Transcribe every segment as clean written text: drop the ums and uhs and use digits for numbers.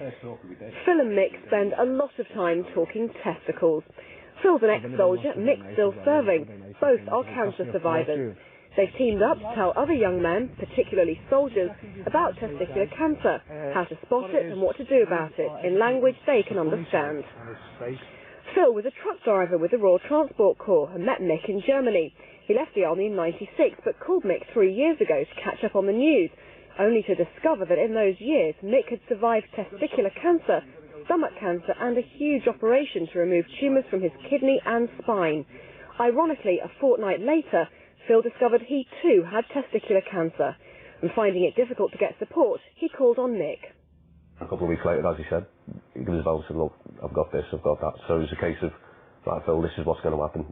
Phil and Mick spend a lot of time talking testicles. Phil's an ex-soldier, Mick's still serving. Both are cancer survivors. They've teamed up to tell other young men, particularly soldiers, about testicular cancer, how to spot it and what to do about it, in language they can understand. Phil was a truck driver with the Royal Transport Corps and met Mick in Germany. He left the army in '96 but called Mick 3 years ago to catch up on the news, only to discover that in those years Mick had survived testicular cancer, stomach cancer and a huge operation to remove tumours from his kidney and spine. Ironically, a fortnight later, Phil discovered he too had testicular cancer, and finding it difficult to get support, he called on Mick. A couple of weeks later, as he said, he gave us a vote and said, look, I've got this, I've got that. So it was a case of, right, Phil, this is what's going to happen.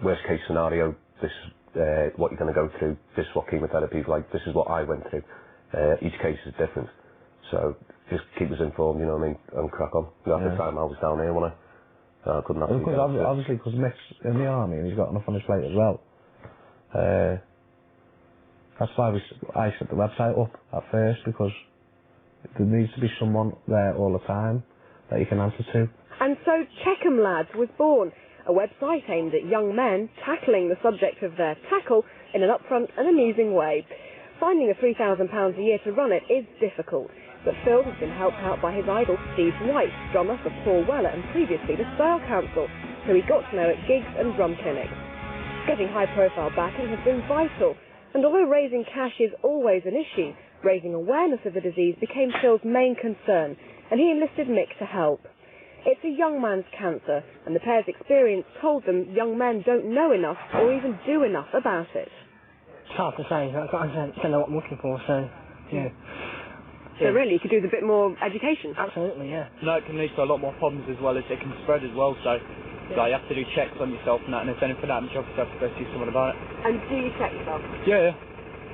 Worst case scenario, this is what you're going to go through, this is what chemotherapy is like, this is what I went through. Each case is different. So just keep us informed, you know what I mean, and crack on. At the time I was down here when I couldn't actually get it. Obviously, because Mick's in the army and he's got enough on his plate as well. That's why I set the website up at first, because there needs to be someone there all the time that you can answer to. And so checkemlads was born, a website aimed at young men tackling the subject of their tackle in an upfront and amusing way. Finding the £3,000 a year to run it is difficult, but Phil has been helped out by his idol Steve White, drummer for Paul Weller and previously the Style Council, who he got to know at gigs and drum clinics. Getting high-profile backing has been vital, and although raising cash is always an issue, raising awareness of the disease became Phil's main concern, and he enlisted Mick to help. It's a young man's cancer, and the pair's experience told them young men don't know enough or even do enough about it. It's hard to say, I've got to know what I'm looking for, so, yeah. So really, you could do with a bit more education? Absolutely, yeah. No, it can lead to a lot more problems as well, as it can spread as well, so like, you have to do checks on yourself and that, and if anything happens, you have to go see someone about it. And do you check yourself? Yeah.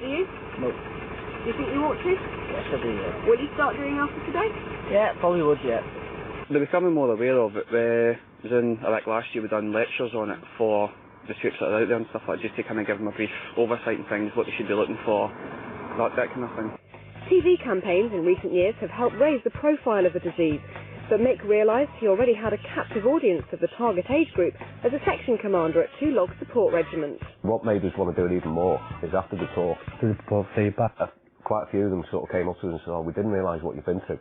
Do you? No. Do you think you ought to? Yes, I do, yeah. Will you start doing after today? Yeah, probably would, yeah. They're becoming more aware of it. Like last year we done lectures on it for the troops that are out there and stuff like that, just to kind of give them a brief oversight and things, what they should be looking for, that kind of thing. TV campaigns in recent years have helped raise the profile of the disease, but Mick realised he already had a captive audience of the target age group as a section commander at 2 log support regiments. What made us want to do it even more is after the talk, feedback. Quite a few of them sort of came up to us and said, oh, we didn't realise what you've been through.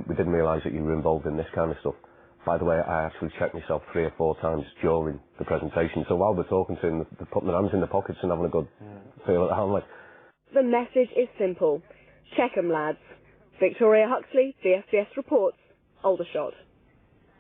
We didn't realise that you were involved in this kind of stuff. By the way, I actually checked myself 3 or 4 times during the presentation. So while we're talking to them, they're putting their hands in their pockets and having a good feel at the hand. The message is simple. Check 'em, lads. Victoria Huxley, VFBS Reports, Aldershot.